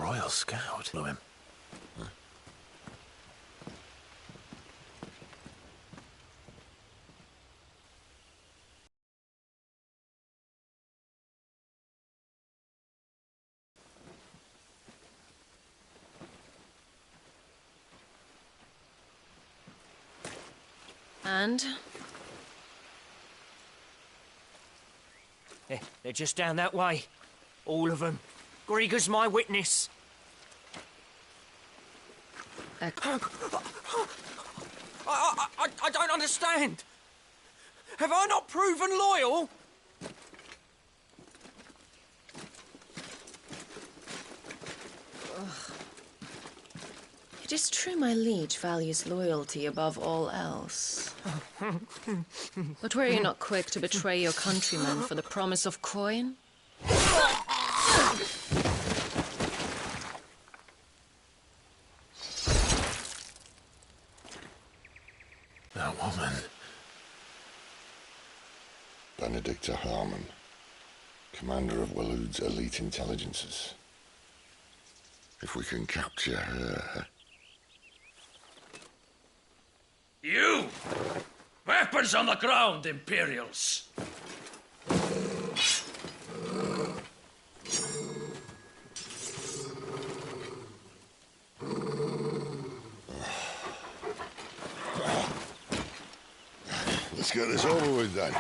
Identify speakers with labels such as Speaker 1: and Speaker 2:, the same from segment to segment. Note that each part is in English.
Speaker 1: Royal Scout. Know him.
Speaker 2: And?
Speaker 3: They're just down that way. All of them. Grieger's my witness.
Speaker 2: Uh,
Speaker 3: I don't understand. Have I not proven loyal?
Speaker 2: It is true my liege values loyalty above all else. But were you not quick to betray your countrymen for the promise of coin?
Speaker 1: That woman.
Speaker 4: Benedicta Harmon, commander of Waloed's elite intelligences. If we can capture her...
Speaker 5: You! Weapons on the ground, Imperials!
Speaker 4: Let's get this over with then.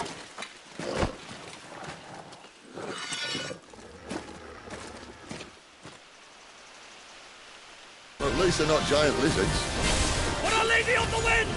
Speaker 4: Well, at least they're not giant lizards.
Speaker 5: Put a lady on the wind!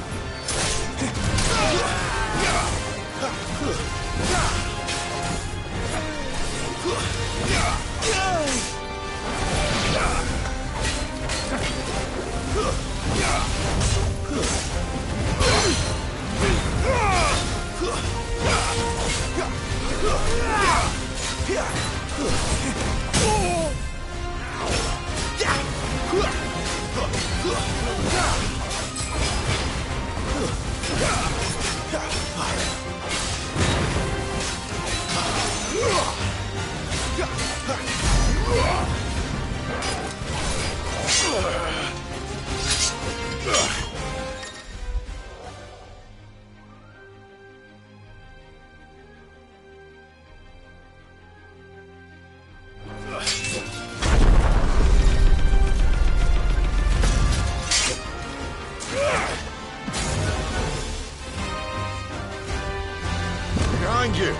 Speaker 4: Behind you!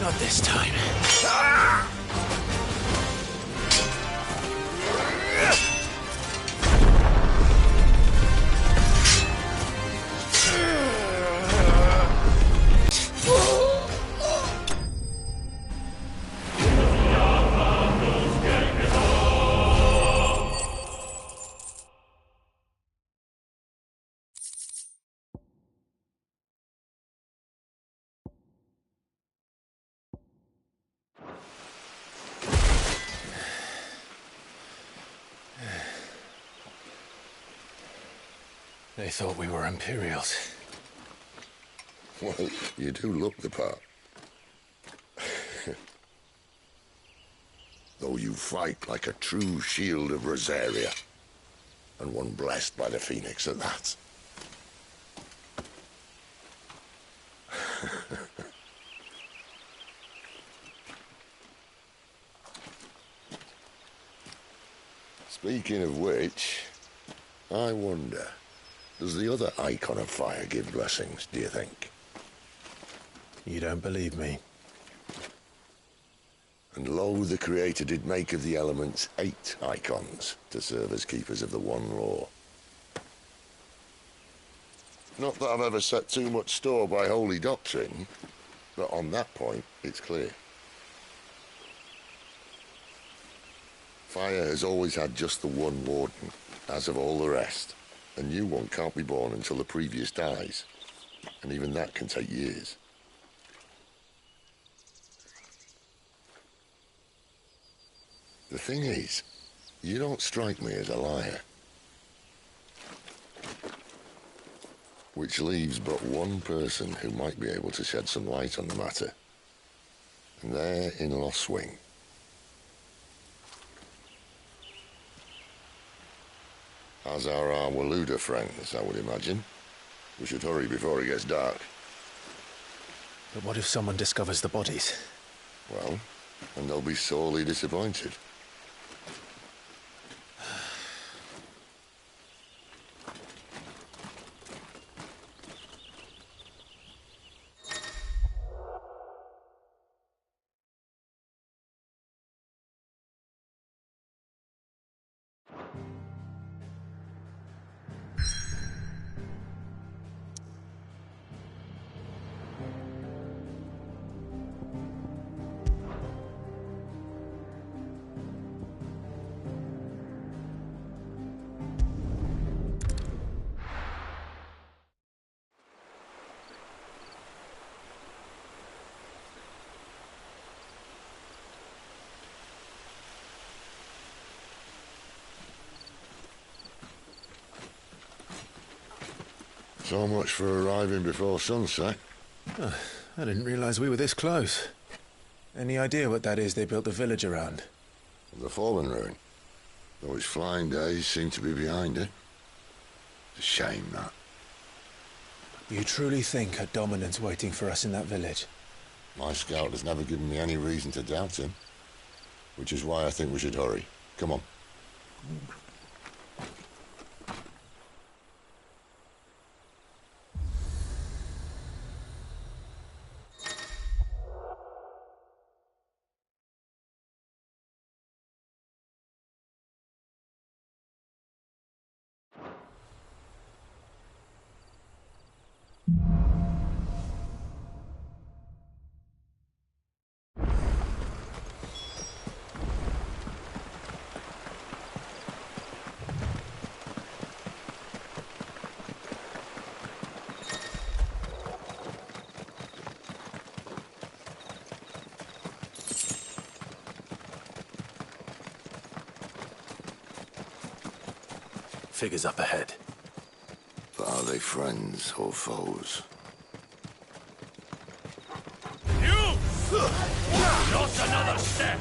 Speaker 1: Not this time. They thought we were Imperials.
Speaker 4: Well, you do look the part. Though you fight like a true shield of Rosaria. And one blessed by the Phoenix at that. Speaking of which, I wonder, does the other icon of fire give blessings, do you think?
Speaker 1: You don't believe me?
Speaker 4: And lo, the Creator did make of the elements 8 icons to serve as keepers of the one law. Not that I've ever set too much store by holy doctrine, but on that point, it's clear. Fire has always had just the one warden, as of all the rest. A new one can't be born until the previous dies, and even that can take years. The thing is, you don't strike me as a liar. Which leaves but one person who might be able to shed some light on the matter. And they're in Lost Swing. As are our Waluda friends, I would imagine. We should hurry before it gets dark.
Speaker 1: But what if someone discovers the bodies?
Speaker 4: Well, and they'll be sorely disappointed. So much for arriving before sunset.
Speaker 1: Oh, I didn't realize we were this close. Any idea what that is they built the village around?
Speaker 4: The fallen ruin. Though its flying days seem to be behind it. It's a shame, that.
Speaker 1: You truly think a dominant's waiting for us in that village?
Speaker 4: My scout has never given me any reason to doubt him. Which is why I think we should hurry. Come on.
Speaker 1: Figures up ahead.
Speaker 4: But are they friends or foes?
Speaker 5: You! Not another step!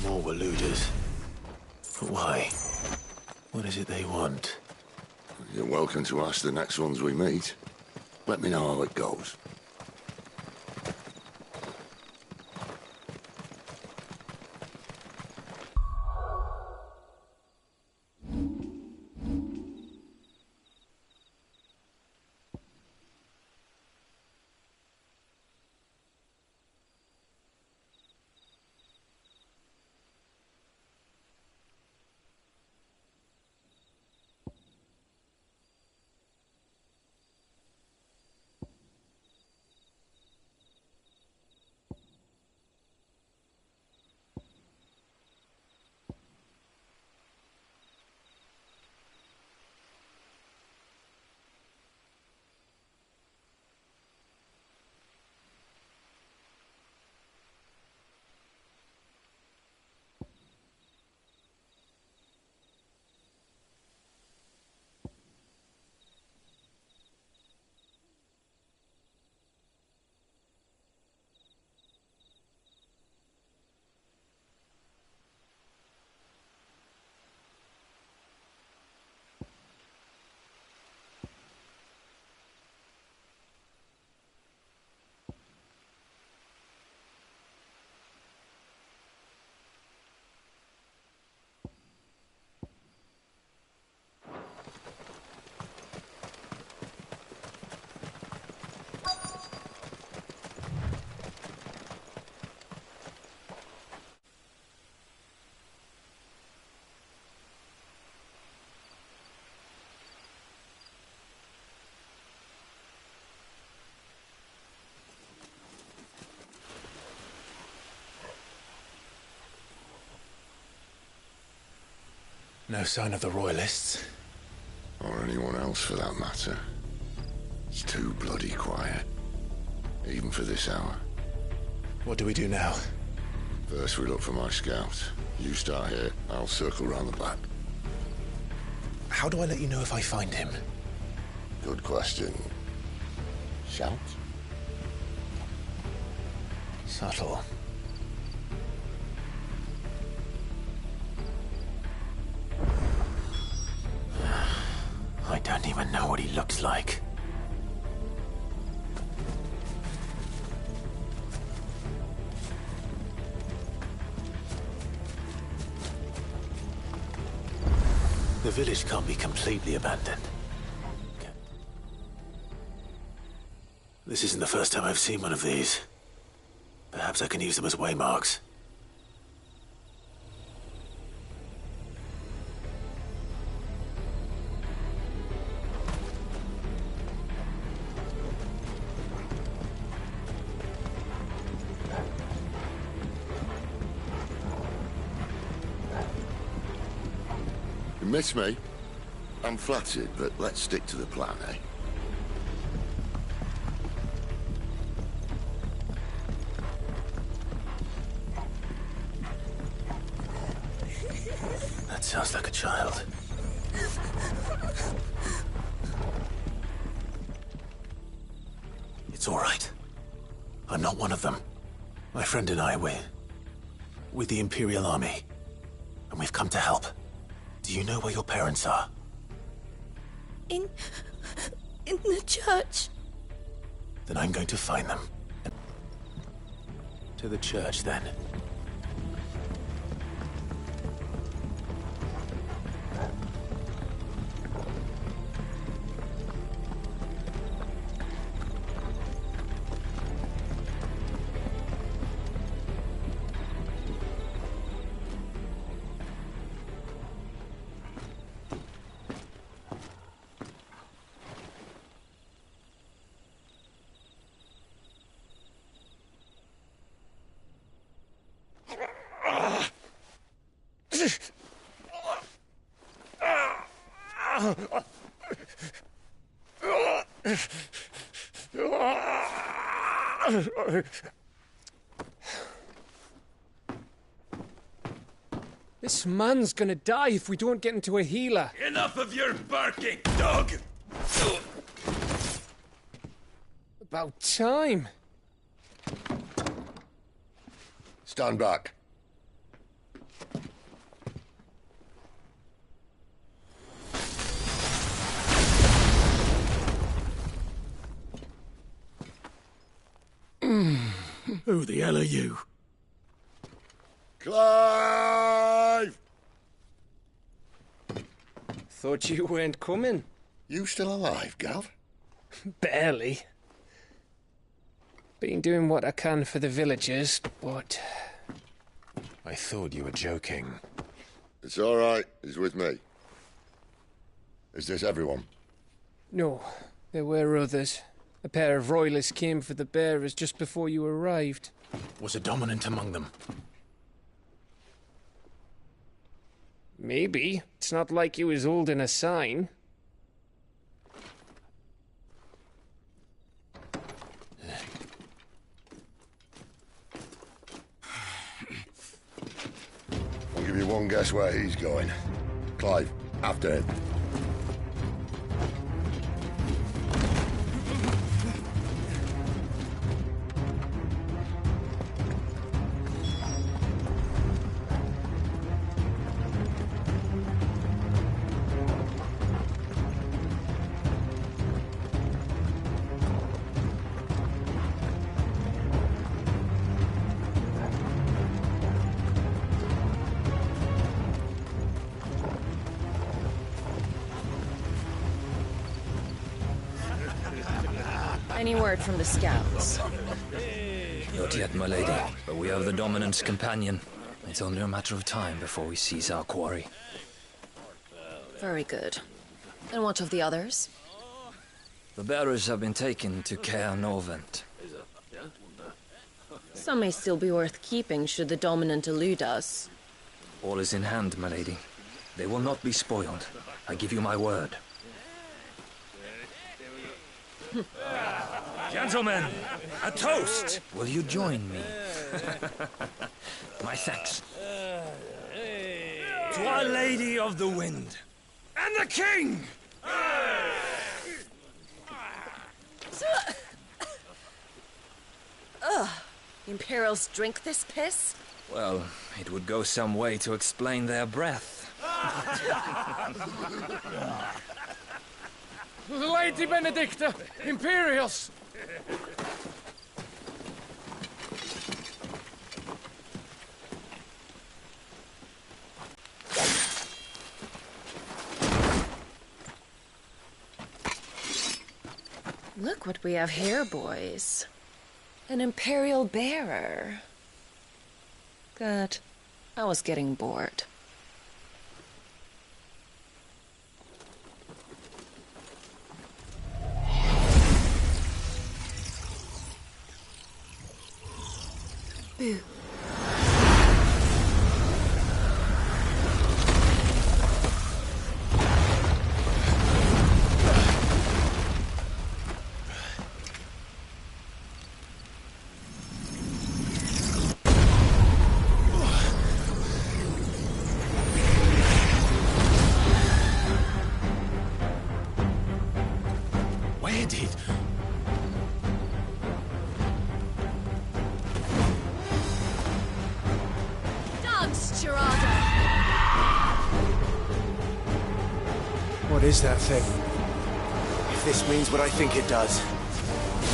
Speaker 1: More Waludas. But why? What is it they want?
Speaker 4: You're welcome to ask the next ones we meet. Let me know how it goes.
Speaker 1: No sign of the Royalists.
Speaker 4: Or anyone else for that matter. It's too bloody quiet. Even for this hour.
Speaker 1: What do we do now?
Speaker 4: First we look for my scout. You start here, I'll circle round the back.
Speaker 1: How do I let you know if I find him?
Speaker 4: Good question. Shout?
Speaker 1: Subtle. I don't even know what he looks like. The village can't be completely abandoned. This isn't the first time I've seen one of these. Perhaps I can use them as waymarks.
Speaker 4: You miss me? I'm flattered, but let's stick to the plan, eh?
Speaker 1: That sounds like a child. It's all right. I'm not one of them. My friend and I, we're with the Imperial Army, and we've come to help. Do you know where your parents are?
Speaker 6: In the church.
Speaker 1: Then I'm going to find them. To the church, then.
Speaker 7: This man's gonna die if we don't get into a healer.
Speaker 5: Enough of your barking, dog!
Speaker 7: About time.
Speaker 4: Stand back.
Speaker 1: Who the hell are you?
Speaker 4: Clive!
Speaker 7: Thought you weren't coming.
Speaker 4: You still alive, Gav?
Speaker 7: Barely. Been doing what I can for the villagers, but...
Speaker 1: I thought you were joking.
Speaker 4: It's all right. He's with me. Is this everyone?
Speaker 7: No, there were others. A pair of royalists came for the bearers just before you arrived.
Speaker 1: Was a dominant among them?
Speaker 7: Maybe. It's not like he was holding a sign.
Speaker 4: I'll give you one guess where he's going. Clive, after him.
Speaker 2: Any word from the scouts?
Speaker 8: Not yet, my lady, but we have the dominant's companion. It's only a matter of time before we seize our quarry.
Speaker 2: Very good. And what of the others?
Speaker 8: The bearers have been taken to Caer Novent.
Speaker 2: Some may still be worth keeping should the dominant elude us.
Speaker 8: All is in hand, my lady. They will not be spoiled. I give you my word. Gentlemen, a toast! Will you join me? My thanks.
Speaker 5: To Our Lady of the Wind and the King!
Speaker 2: Ugh. Imperials drink this piss?
Speaker 8: Well, it would go some way to explain their breath.
Speaker 7: Lady Benedicta! Imperials!
Speaker 2: Look what we have here, boys. An Imperial bearer. Good. I was getting bored. Boo.
Speaker 1: Where did...
Speaker 9: What is that thing? If this means what I think it does,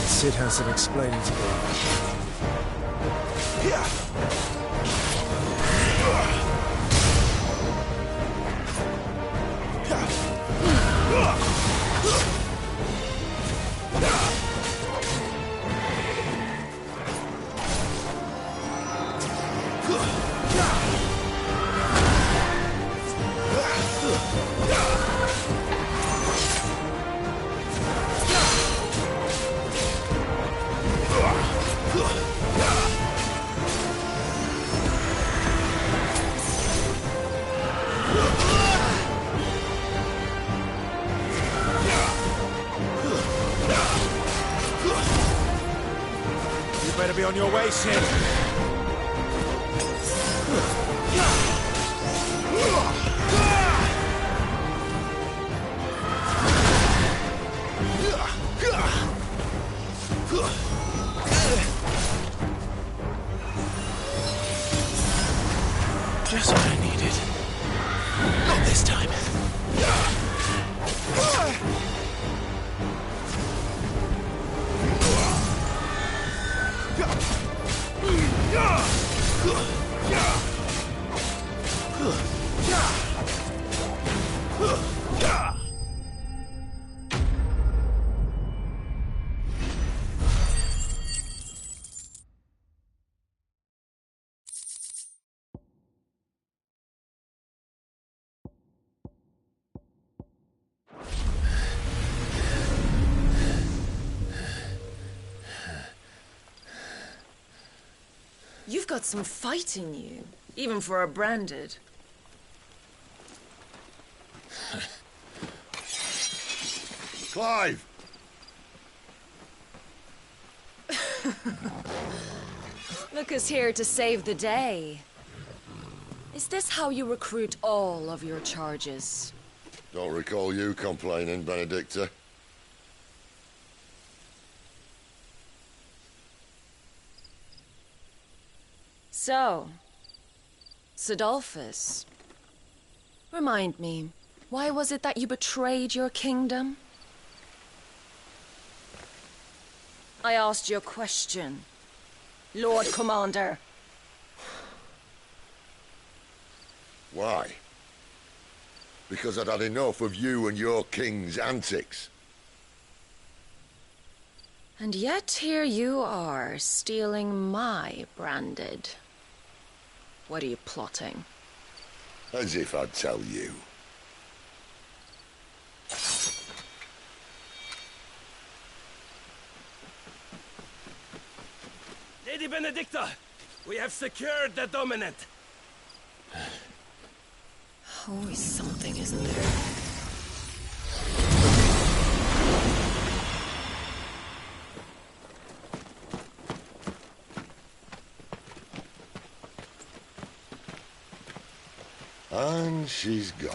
Speaker 9: Sid has some explaining to You better be on your way, Sid.
Speaker 1: Just what I needed. Not this time.
Speaker 2: You've got some fight in you, even for a branded.
Speaker 4: Clive!
Speaker 2: Look who's here to save the day. Is this how you recruit all of your charges?
Speaker 4: Don't recall you complaining, Benedicta.
Speaker 2: So, Sidolphus, remind me, why was it that you betrayed your kingdom? I asked you a question, Lord Commander.
Speaker 4: Why? Because I'd had enough of you and your king's antics.
Speaker 2: And yet here you are, stealing my branded. What are you plotting?
Speaker 4: As if I'd tell you.
Speaker 5: Lady Benedicta, we have secured the dominant.
Speaker 2: Always something, isn't there?
Speaker 4: And she's gone.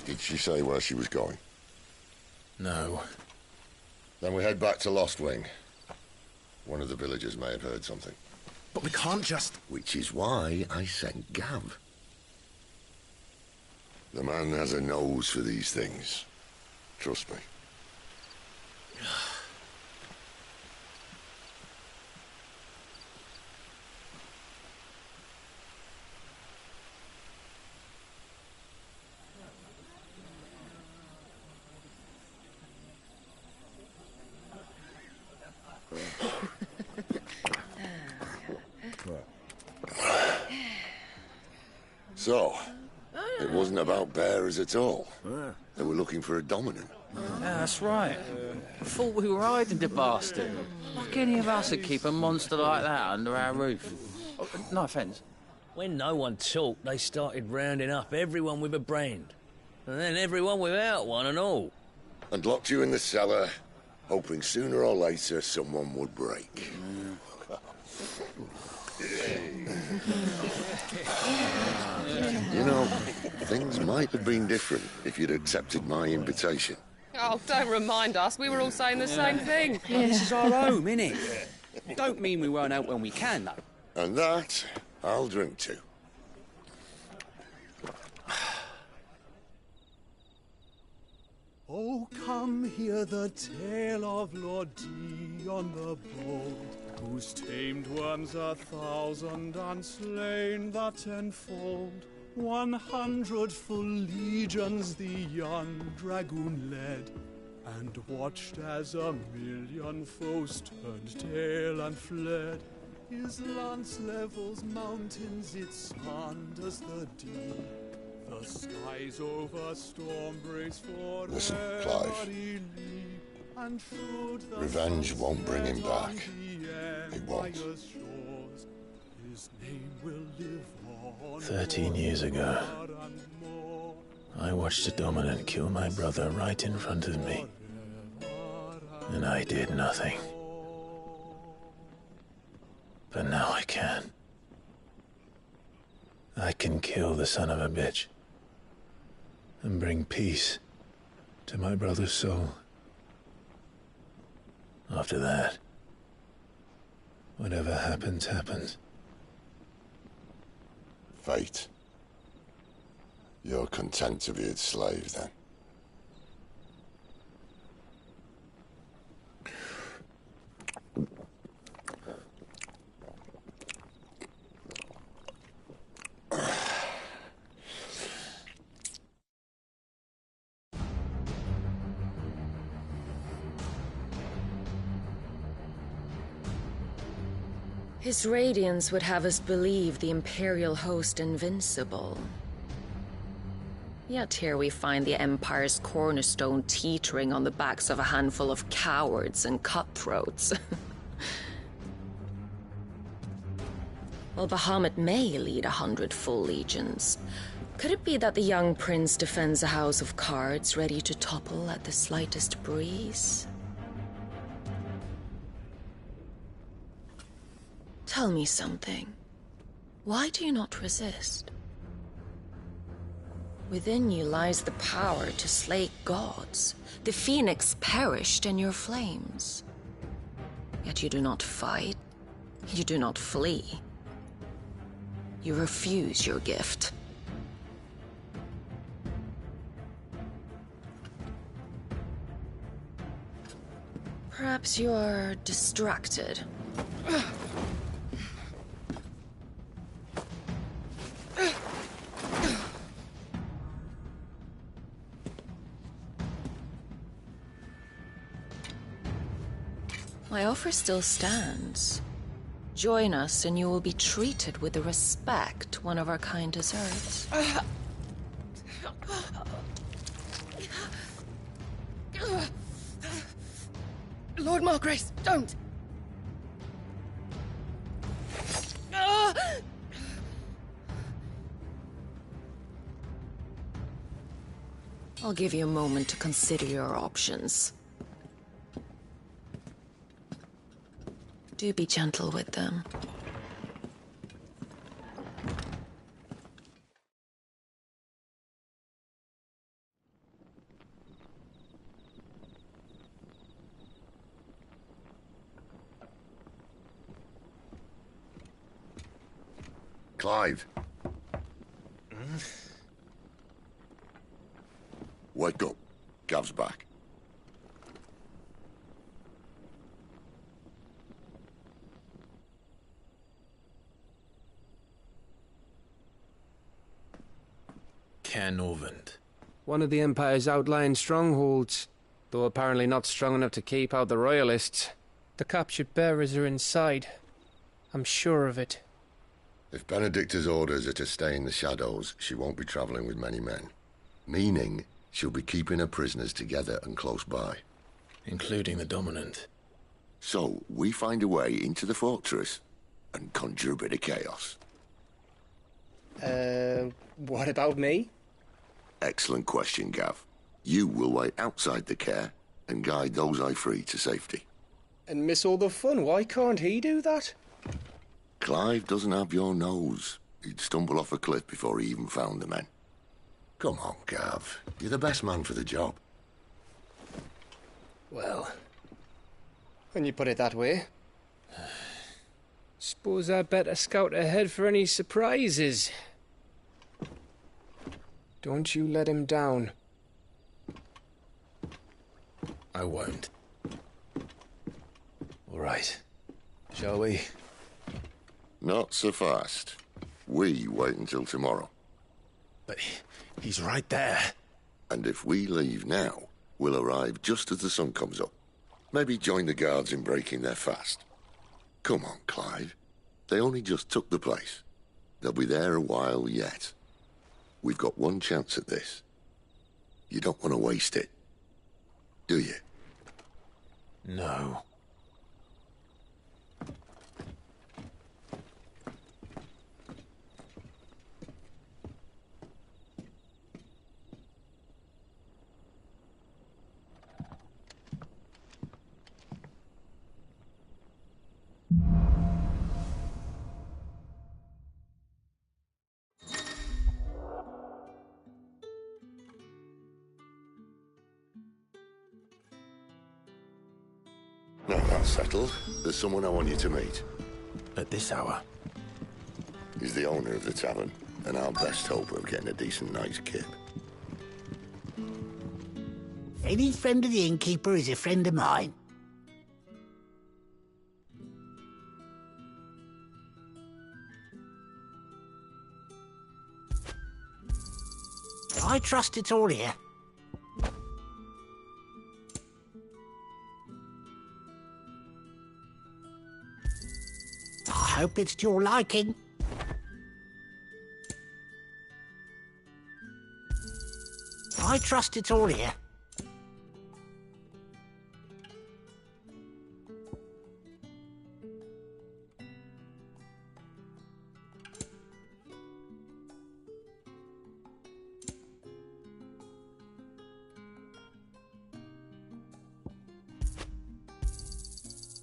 Speaker 4: Did she say where she was going?
Speaker 1: No.
Speaker 4: Then we head back to Lost Wing. One of the villagers may have heard something.
Speaker 1: But we can't just...
Speaker 4: Which is why I sent Gav. The man has a nose for these things. Trust me. So, it wasn't about bearers at all. They were looking for a dominant.
Speaker 10: Yeah, that's right. I thought we were hiding the bastard. Like any of us would keep a monster like that under our roof. Oh, no offence.
Speaker 11: When no one talked, they started rounding up everyone with a brand. And then everyone without one and all.
Speaker 4: And locked you in the cellar, hoping sooner or later someone would break. You know, things might have been different if you'd accepted my invitation.
Speaker 12: Oh, don't remind us. We were all saying the same thing.
Speaker 10: This is our home, innit? Don't mean we won't out when we can, though.
Speaker 4: And that, I'll drink to.
Speaker 13: Oh, come hear the tale of Lord Dion the Bold, who's tamed worms 1,000 and slain the tenfold. 100 full legions the young dragoon led, and watched as 1,000,000 foes turned tail and fled. His lance levels mountains, it sanders the deep. The skies over storm breaks for
Speaker 4: Listen, Clive. Revenge won't bring him back. It won't.
Speaker 1: 13 years ago, I watched a dominant kill my brother right in front of me. And I did nothing. But now I can. I can kill the son of a bitch and bring peace to my brother's soul. After that, whatever happens, happens.
Speaker 4: Fate. You're content to be its slave, then?
Speaker 2: His radiance would have us believe the Imperial host invincible. Yet here we find the Empire's cornerstone teetering on the backs of a handful of cowards and cutthroats. Well, Bahamut may lead 100 full legions. Could it be that the young prince defends a house of cards ready to topple at the slightest breeze? Tell me something. Why do you not resist? Within you lies the power to slay gods. The phoenix perished in your flames. Yet you do not fight. You do not flee. You refuse your gift. Perhaps you're distracted. My offer still stands. Join us and you will be treated with the respect one of our kind deserves.
Speaker 12: Lord Margrace, don't!
Speaker 2: I'll give you a moment to consider your options. Do be gentle with them.
Speaker 4: Clive. Wake up. Gav's back.
Speaker 1: Norvend.
Speaker 7: One of the Empire's outlying strongholds, though apparently not strong enough to keep out the Royalists. The captured bearers are inside. I'm sure of it.
Speaker 4: If Benedicta's orders are to stay in the shadows, she won't be travelling with many men. Meaning, she'll be keeping her prisoners together and close by.
Speaker 1: Including the Dominant.
Speaker 4: So, we find a way into the fortress and conjure a bit of chaos.
Speaker 7: What about me?
Speaker 4: Excellent question, Gav. You will wait outside the care and guide those I free to safety.
Speaker 7: And miss all the fun. Why can't he do that?
Speaker 4: Clive doesn't have your nose. He'd stumble off a cliff before he even found the men. Come on, Gav. You're the best man for the job.
Speaker 7: Well, when you put it that way. Suppose I'd better scout ahead for any surprises. Don't you let him down.
Speaker 1: I won't. All right. Shall we?
Speaker 4: Not so fast. We wait until tomorrow.
Speaker 1: But he's right there.
Speaker 4: And if we leave now, we'll arrive just as the sun comes up. Maybe join the guards in breaking their fast. Come on, Clive. They only just took the place. They'll be there a while yet. We've got one chance at this. You don't want to waste it, do you?
Speaker 1: No.
Speaker 4: Now that's settled. There's someone I want you to meet.
Speaker 1: At this hour?
Speaker 4: He's the owner of the tavern, and our best hope of getting a decent night's kip.
Speaker 14: Any friend of the innkeeper is a friend of mine. I trust it's all here. I hope it's to your liking. I trust it's all here.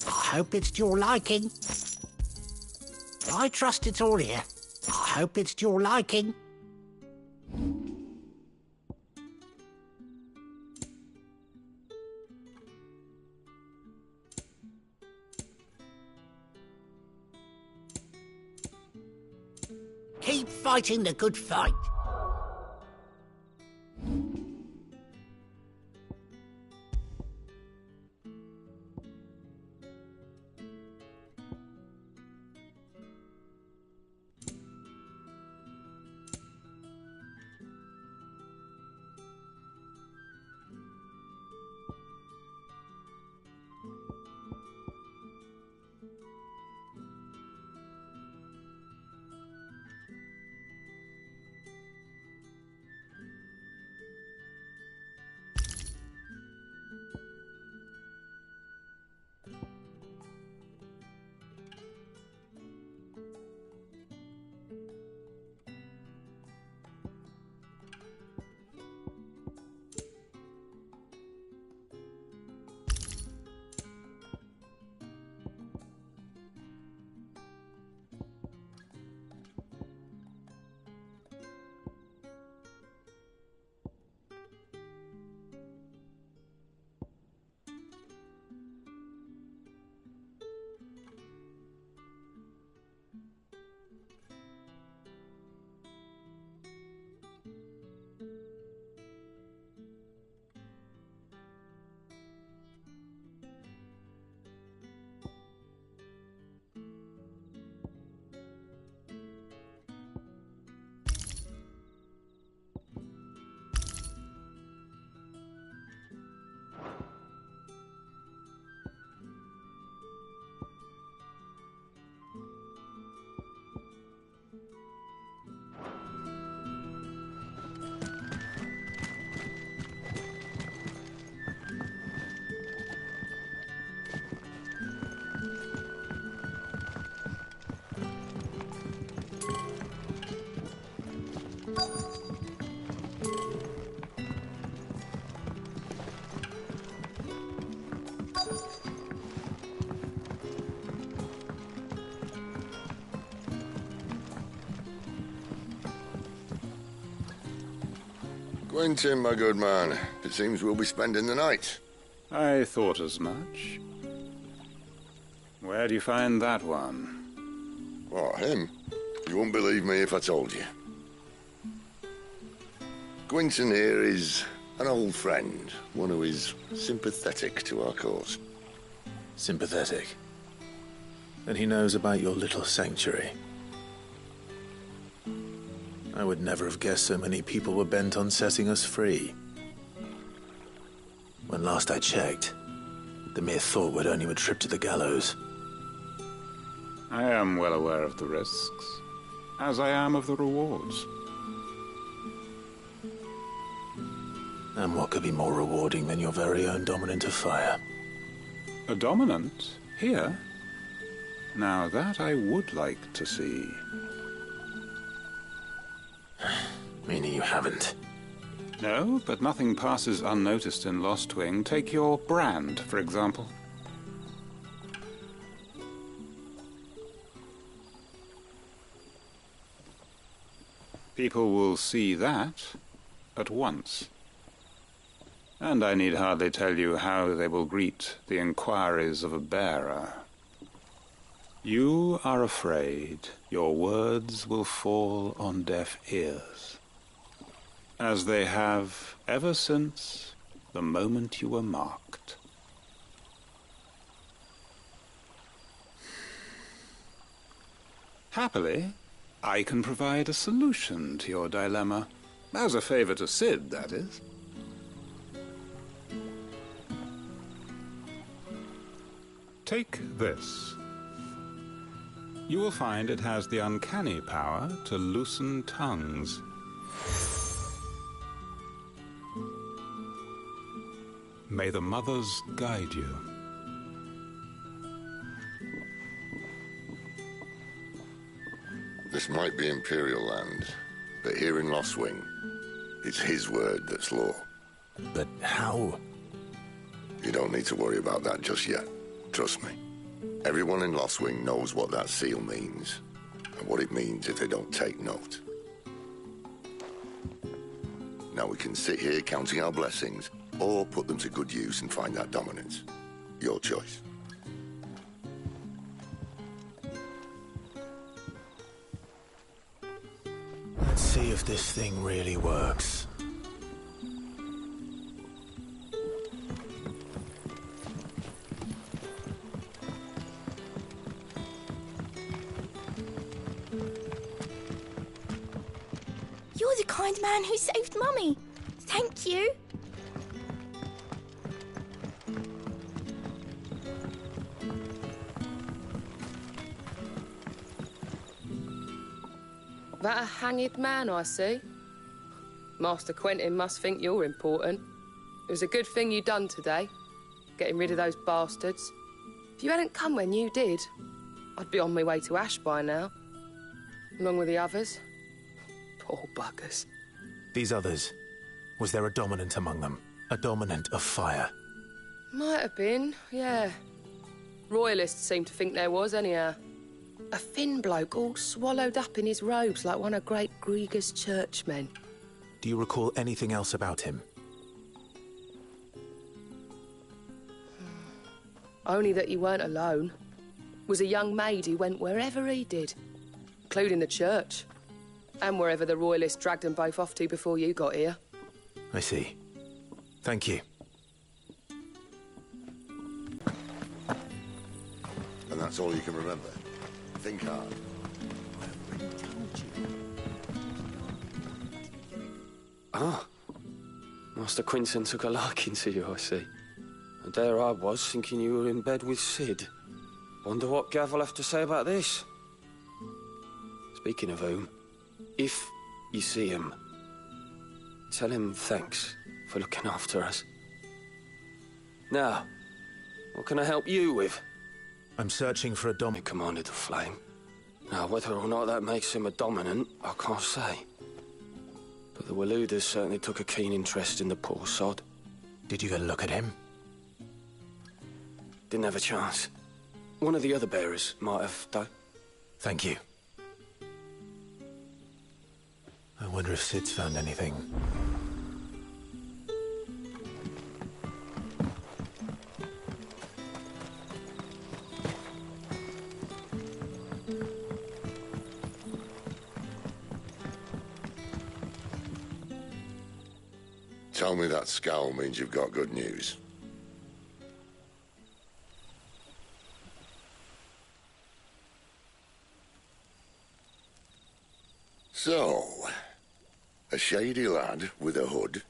Speaker 14: I hope it's to your liking. I trust it's all here. I hope it's to your liking. Keep fighting the good fight.
Speaker 4: Quentin, my good man. It seems we'll be spending the night.
Speaker 13: I thought as much. Where do you find that one?
Speaker 4: What, him? You wouldn't believe me if I told you. Quentin here is an old friend, one who is sympathetic to our cause.
Speaker 1: Sympathetic? And he knows about your little sanctuary. I would never have guessed so many people were bent on setting us free. When last I checked, the mere thought would earn you a trip to the gallows.
Speaker 13: I am well aware of the risks, as I am of the rewards.
Speaker 1: And what could be more rewarding than your very own dominant of fire?
Speaker 13: A dominant? Here? Now that I would like to see.
Speaker 1: Meaning you haven't?
Speaker 13: No, but nothing passes unnoticed in Lost Wing. Take your brand, for example. People will see that at once. And I need hardly tell you how they will greet the inquiries of a bearer. You are afraid your words will fall on deaf ears, as they have ever since the moment you were marked. Happily, I can provide a solution to your dilemma. As a favor to Sid, that is. Take this. You will find it has the uncanny power to loosen tongues. May the mothers guide you.
Speaker 4: This might be Imperial land, but here in Lost Wing, it's his word that's law.
Speaker 1: But how?
Speaker 4: You don't need to worry about that just yet. Trust me. Everyone in Lost Wing knows what that seal means, and what it means if they don't take note. Now we can sit here counting our blessings, or put them to good use and find that dominance. Your choice.
Speaker 1: Let's see if this thing really works.
Speaker 6: You're the kind man who saved Mummy. Thank you.
Speaker 12: That a hanged man I see? Master Quentin must think you're important. It was a good thing you done today, getting rid of those bastards. If you hadn't come when you did, I'd be on my way to Ash by now, along with the others. Poor buggers.
Speaker 1: These others, was there a dominant among them? A dominant of fire?
Speaker 12: Might have been, yeah. Royalists seem to think there was, anyhow. A thin bloke all swallowed up in his robes like one of great Grieger's churchmen.
Speaker 1: Do you recall anything else about him?
Speaker 12: Only that he weren't alone. Was a young maid who went wherever he did, including the church. And wherever the Royalists dragged them both off to before you got here.
Speaker 1: I see. Thank you.
Speaker 4: And that's all you can remember. Think hard.
Speaker 3: Ah. Master Quentin took a liking to you, I see. And there I was, thinking you were in bed with Sid. Wonder what Gav will have to say about this. Speaking of whom, if you see him, tell him thanks for looking after us. Now, what can I help you with?
Speaker 1: I'm searching for a
Speaker 3: He commanded the flame. Now, whether or not that makes him a dominant, I can't say. But the Waluders certainly took a keen interest in the poor sod.
Speaker 1: Did you get a look at him?
Speaker 3: Didn't have a chance. One of the other bearers might have, though.
Speaker 1: Thank you. I wonder if Sid's found anything.
Speaker 4: Tell me that scowl means you've got good news. So, a shady lad with a hood,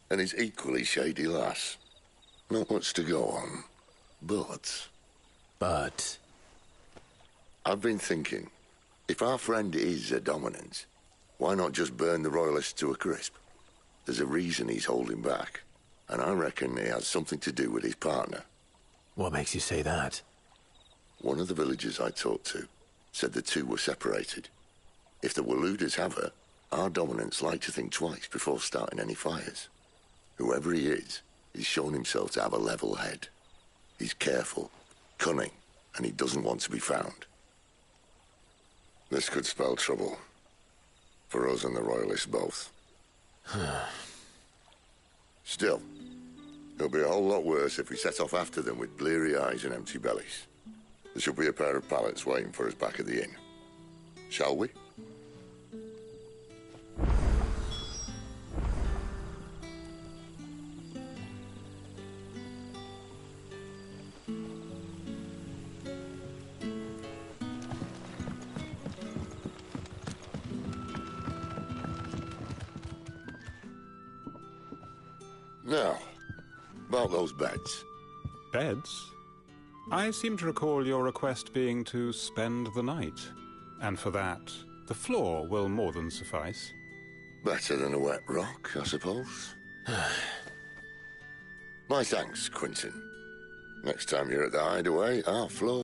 Speaker 4: and his equally shady lass. Not much to go on, but...
Speaker 1: But?
Speaker 4: I've been thinking, if our friend is a dominant, why not just burn the Royalists to a crisp? There's a reason he's holding back, and I reckon he has something to do with his partner.
Speaker 1: What makes you say that?
Speaker 4: One of the villagers I talked to said the two were separated. If the Waluders have her, our dominants like to think twice before starting any fires. Whoever he is, he's shown himself to have a level head. He's careful, cunning, and he doesn't want to be found. This could spell trouble. For us and the Royalists both. Still, it'll be a whole lot worse if we set off after them with bleary eyes and empty bellies. There should be a pair of pallets waiting for us back at the inn. Shall we? Now, about those beds.
Speaker 15: Beds? I seem to recall your request being to spend the night. And for that, the floor will more than suffice.
Speaker 4: Better than a wet rock, I suppose. My thanks, Quinton. Next time you're at the hideaway, our floor